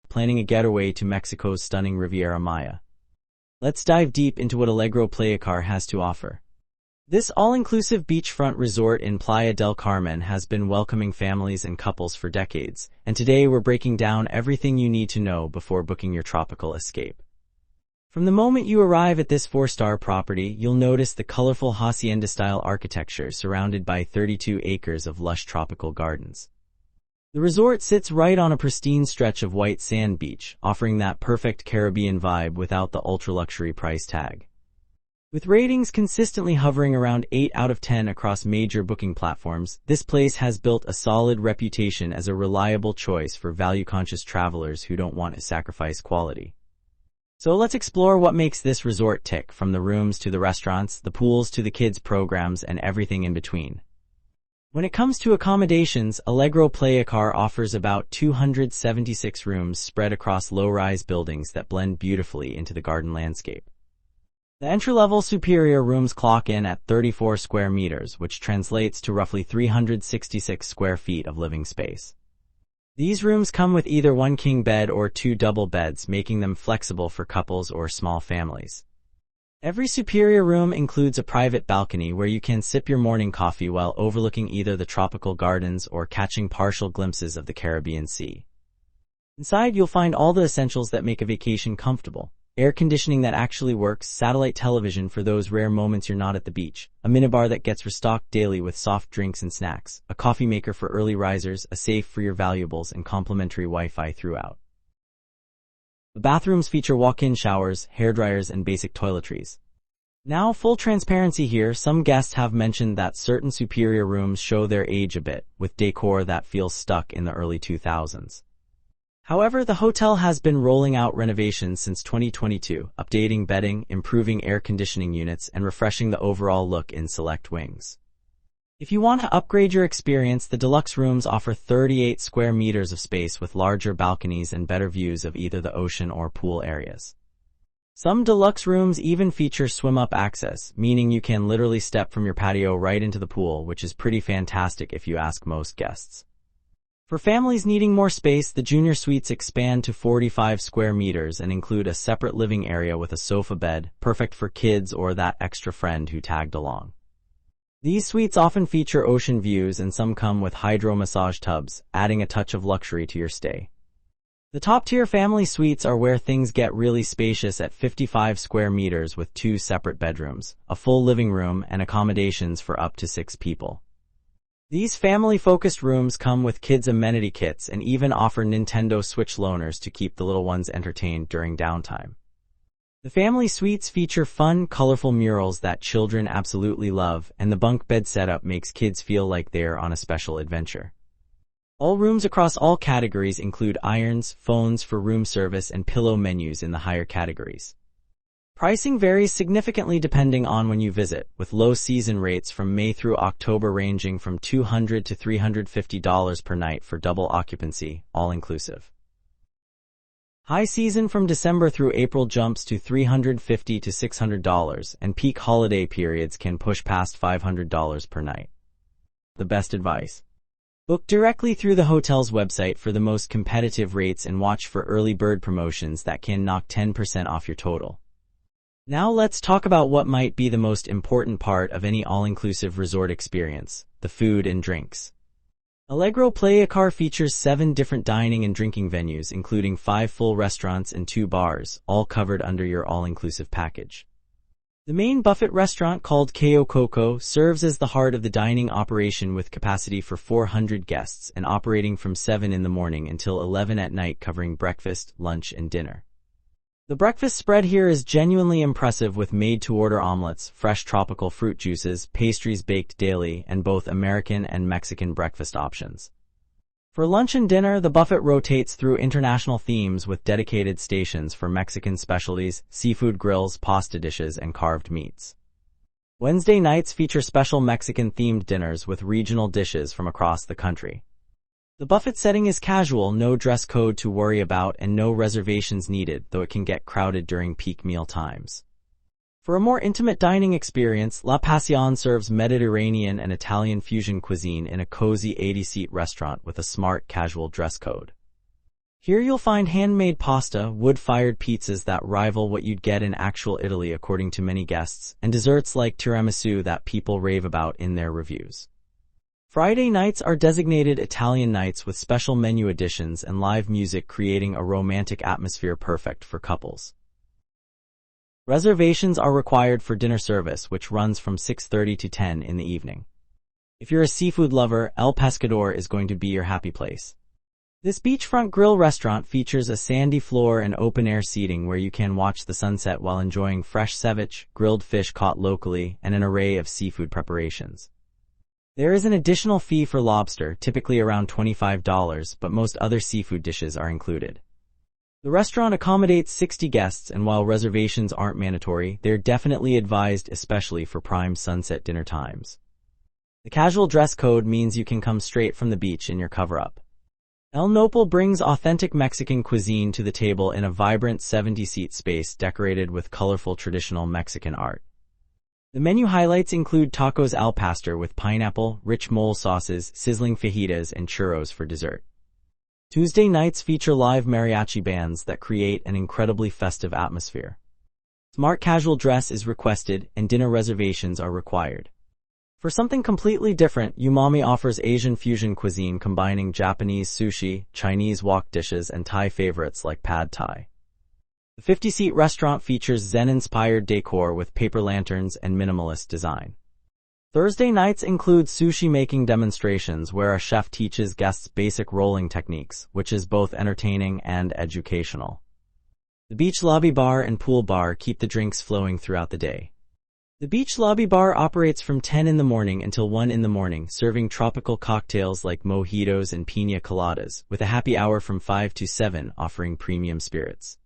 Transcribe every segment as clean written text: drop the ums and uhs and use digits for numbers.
planning a getaway to Mexico's stunning Riviera Maya. Let's dive deep into what Allegro Playacar has to offer. This all-inclusive beachfront resort in Playa del Carmen has been welcoming families and couples for decades, and today we're breaking down everything you need to know before booking your tropical escape. From the moment you arrive at this 4-star property, you'll notice the colorful hacienda-style architecture surrounded by 32 acres of lush tropical gardens. The resort sits right on a pristine stretch of white sand beach, offering that perfect Caribbean vibe without the ultra-luxury price tag. With ratings consistently hovering around 8 out of 10 across major booking platforms, this place has built a solid reputation as a reliable choice for value-conscious travelers who don't want to sacrifice quality. So let's explore what makes this resort tick, from the rooms to the restaurants, the pools to the kids' programs, and everything in between. When it comes to accommodations, Allegro Playacar offers about 276 rooms spread across low-rise buildings that blend beautifully into the garden landscape. The entry-level superior rooms clock in at 34 square meters, which translates to roughly 366 square feet of living space. These rooms come with either one king bed or 2 double beds, making them flexible for couples or small families. Every superior room includes a private balcony where you can sip your morning coffee while overlooking either the tropical gardens or catching partial glimpses of the Caribbean Sea. Inside, you'll find all the essentials that make a vacation comfortable. Air conditioning that actually works, satellite television for those rare moments you're not at the beach, a minibar that gets restocked daily with soft drinks and snacks, a coffee maker for early risers, a safe for your valuables, and complimentary Wi-Fi throughout. The bathrooms feature walk-in showers, hairdryers, and basic toiletries. Now, full transparency here, some guests have mentioned that certain superior rooms show their age a bit, with decor that feels stuck in the early 2000s. However, the hotel has been rolling out renovations since 2022, updating bedding, improving air conditioning units, and refreshing the overall look in select wings. If you want to upgrade your experience, the deluxe rooms offer 38 square meters of space with larger balconies and better views of either the ocean or pool areas. Some deluxe rooms even feature swim-up access, meaning you can literally step from your patio right into the pool, which is pretty fantastic if you ask most guests. For families needing more space, the junior suites expand to 45 square meters and include a separate living area with a sofa bed, perfect for kids or that extra friend who tagged along. These suites often feature ocean views, and some come with hydro massage tubs, adding a touch of luxury to your stay. The top-tier family suites are where things get really spacious at 55 square meters with 2 separate bedrooms, a full living room, and accommodations for up to 6 people. These family-focused rooms come with kids' amenity kits and even offer Nintendo Switch loaners to keep the little ones entertained during downtime. The family suites feature fun, colorful murals that children absolutely love, and the bunk bed setup makes kids feel like they're on a special adventure. All rooms across all categories include irons, phones for room service, and pillow menus in the higher categories. Pricing varies significantly depending on when you visit, with low season rates from May through October ranging from $200 to $350 per night for double occupancy, all-inclusive. High season from December through April jumps to $350 to $600, and peak holiday periods can push past $500 per night. The best advice: book directly through the hotel's website for the most competitive rates and watch for early bird promotions that can knock 10% off your total. Now let's talk about what might be the most important part of any all-inclusive resort experience: the food and drinks. Allegro Playacar features 7 different dining and drinking venues, including 5 full restaurants and 2 bars, all covered under your all-inclusive package. The main buffet restaurant, called Cayo Coco, serves as the heart of the dining operation with capacity for 400 guests and operating from 7 in the morning until 11 at night, covering breakfast, lunch, and dinner. The breakfast spread here is genuinely impressive, with made-to-order omelets, fresh tropical fruit juices, pastries baked daily, and both American and Mexican breakfast options. For lunch and dinner, the buffet rotates through international themes with dedicated stations for Mexican specialties, seafood grills, pasta dishes, and carved meats. Wednesday nights feature special Mexican-themed dinners with regional dishes from across the country. The buffet setting is casual, no dress code to worry about, and no reservations needed, though it can get crowded during peak meal times. For a more intimate dining experience, La Pasión serves Mediterranean and Italian fusion cuisine in a cozy 80-seat restaurant with a smart, casual dress code. Here you'll find handmade pasta, wood-fired pizzas that rival what you'd get in actual Italy according to many guests, and desserts like tiramisu that people rave about in their reviews. Friday nights are designated Italian nights with special menu additions and live music creating a romantic atmosphere perfect for couples. Reservations are required for dinner service, which runs from 6:30 to 10 in the evening. If you're a seafood lover, El Pescador is going to be your happy place. This beachfront grill restaurant features a sandy floor and open-air seating where you can watch the sunset while enjoying fresh ceviche, grilled fish caught locally, and an array of seafood preparations. There is an additional fee for lobster, typically around $25, but most other seafood dishes are included. The restaurant accommodates 60 guests, and while reservations aren't mandatory, they're definitely advised, especially for prime sunset dinner times. The casual dress code means you can come straight from the beach in your cover-up. El Nopal brings authentic Mexican cuisine to the table in a vibrant 70-seat space decorated with colorful traditional Mexican art. The menu highlights include tacos al pastor with pineapple, rich mole sauces, sizzling fajitas, and churros for dessert. Tuesday nights feature live mariachi bands that create an incredibly festive atmosphere. Smart casual dress is requested, and dinner reservations are required. For something completely different, Umami offers Asian fusion cuisine combining Japanese sushi, Chinese wok dishes, and Thai favorites like pad thai. The 50-seat restaurant features Zen-inspired decor with paper lanterns and minimalist design. Thursday nights include sushi-making demonstrations where a chef teaches guests basic rolling techniques, which is both entertaining and educational. The beach lobby bar and pool bar keep the drinks flowing throughout the day. The beach lobby bar operates from 10 in the morning until 1 in the morning, serving tropical cocktails like mojitos and piña coladas, with a happy hour from 5 to 7 offering premium spirits.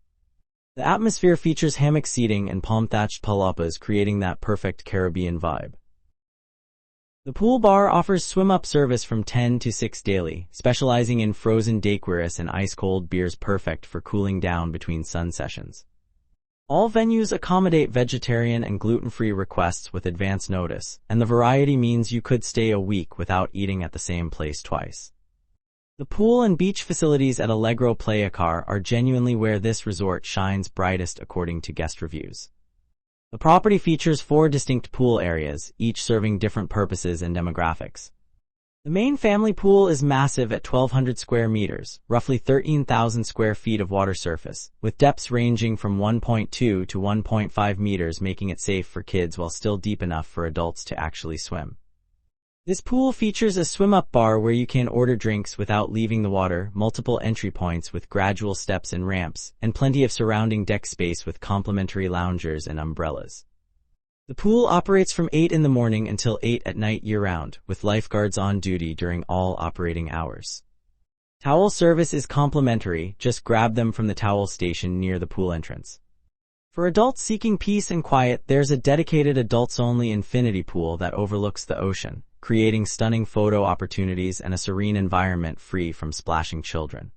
The atmosphere features hammock seating and palm-thatched palapas, creating that perfect Caribbean vibe. The pool bar offers swim-up service from 10 to 6 daily, specializing in frozen daiquiris and ice-cold beers perfect for cooling down between sun sessions. All venues accommodate vegetarian and gluten-free requests with advance notice, and the variety means you could stay a week without eating at the same place twice. The pool and beach facilities at Allegro Playacar are genuinely where this resort shines brightest according to guest reviews. The property features 4 distinct pool areas, each serving different purposes and demographics. The main family pool is massive at 1,200 square meters, roughly 13,000 square feet of water surface, with depths ranging from 1.2 to 1.5 meters, making it safe for kids while still deep enough for adults to actually swim. This pool features a swim-up bar where you can order drinks without leaving the water, multiple entry points with gradual steps and ramps, and plenty of surrounding deck space with complimentary loungers and umbrellas. The pool operates from 8 in the morning until 8 at night year-round, with lifeguards on duty during all operating hours. Towel service is complimentary, just grab them from the towel station near the pool entrance. For adults seeking peace and quiet, there's a dedicated adults-only infinity pool that overlooks the ocean, creating stunning photo opportunities and a serene environment free from splashing children.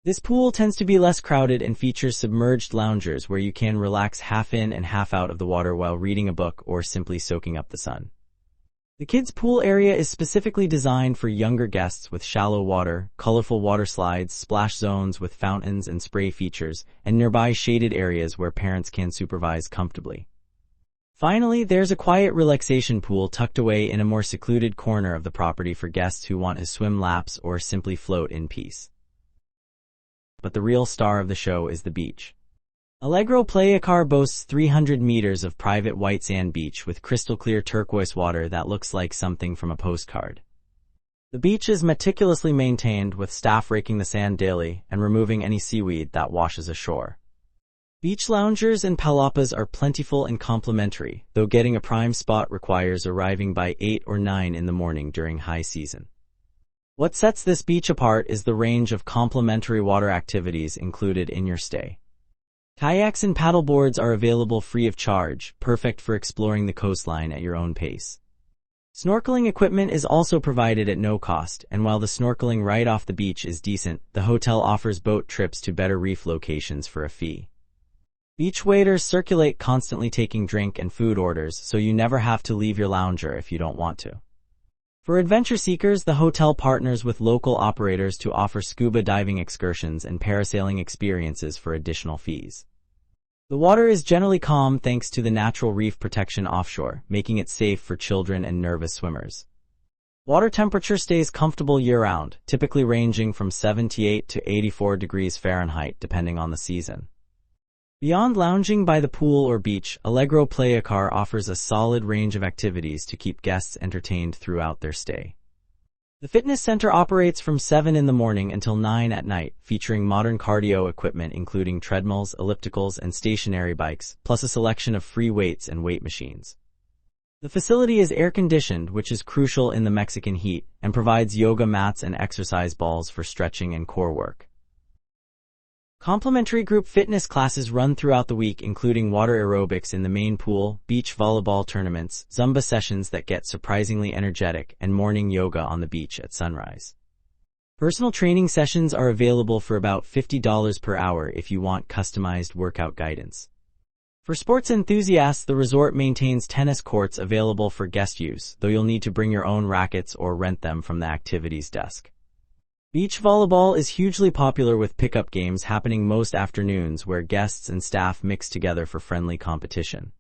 This pool tends to be less crowded and features submerged loungers where you can relax half in and half out of the water while reading a book or simply soaking up the sun. The kids' pool area is specifically designed for younger guests with shallow water, colorful water slides, splash zones with fountains and spray features, and nearby shaded areas where parents can supervise comfortably. Finally, there's a quiet relaxation pool tucked away in a more secluded corner of the property for guests who want to swim laps or simply float in peace. But the real star of the show is the beach. Allegro Playacar boasts 300 meters of private white sand beach with crystal-clear turquoise water that looks like something from a postcard. The beach is meticulously maintained, with staff raking the sand daily and removing any seaweed that washes ashore. Beach loungers and palapas are plentiful and complimentary, though getting a prime spot requires arriving by 8 or 9 in the morning during high season. What sets this beach apart is the range of complimentary water activities included in your stay. Kayaks and paddleboards are available free of charge, perfect for exploring the coastline at your own pace. Snorkeling equipment is also provided at no cost, and while the snorkeling right off the beach is decent, the hotel offers boat trips to better reef locations for a fee. Beach waiters circulate, constantly taking drink and food orders, so you never have to leave your lounger if you don't want to. For adventure seekers, the hotel partners with local operators to offer scuba diving excursions and parasailing experiences for additional fees. The water is generally calm thanks to the natural reef protection offshore, making it safe for children and nervous swimmers. Water temperature stays comfortable year-round, typically ranging from 78 to 84 degrees Fahrenheit depending on the season. Beyond lounging by the pool or beach, Allegro Playacar offers a solid range of activities to keep guests entertained throughout their stay. The fitness center operates from 7 in the morning until 9 at night, featuring modern cardio equipment including treadmills, ellipticals, and stationary bikes, plus a selection of free weights and weight machines. The facility is air-conditioned, which is crucial in the Mexican heat, and provides yoga mats and exercise balls for stretching and core work. Complimentary group fitness classes run throughout the week, including water aerobics in the main pool, beach volleyball tournaments, Zumba sessions that get surprisingly energetic, and morning yoga on the beach at sunrise. Personal training sessions are available for about $50 per hour if you want customized workout guidance. For sports enthusiasts, the resort maintains tennis courts available for guest use, though you'll need to bring your own rackets or rent them from the activities desk. Beach volleyball is hugely popular, with pickup games happening most afternoons where guests and staff mix together for friendly competition.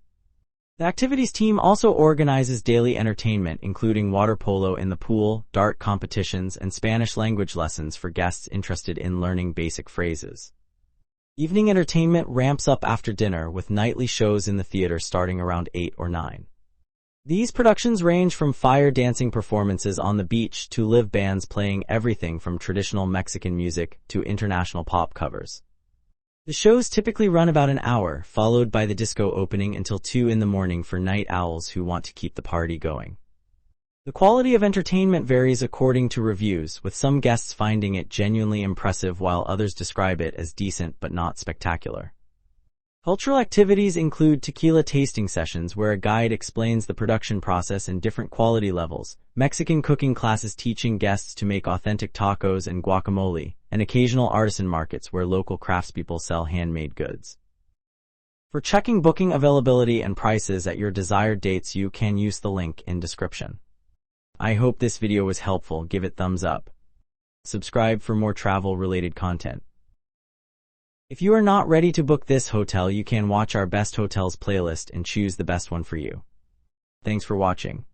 The activities team also organizes daily entertainment, including water polo in the pool, dart competitions, and Spanish language lessons for guests interested in learning basic phrases. Evening entertainment ramps up after dinner, with nightly shows in the theater starting around 8 or 9. These productions range from fire dancing performances on the beach to live bands playing everything from traditional Mexican music to international pop covers. The shows typically run about an hour, followed by the disco opening until 2 in the morning for night owls who want to keep the party going. The quality of entertainment varies according to reviews, with some guests finding it genuinely impressive while others describe it as decent but not spectacular. Cultural activities include tequila tasting sessions where a guide explains the production process and different quality levels, Mexican cooking classes teaching guests to make authentic tacos and guacamole, and occasional artisan markets where local craftspeople sell handmade goods. For checking booking availability and prices at your desired dates, you can use the link in description. I hope this video was helpful. Give it thumbs up. Subscribe for more travel-related content. If you are not ready to book this hotel, you can watch our best hotels playlist and choose the best one for you. Thanks for watching.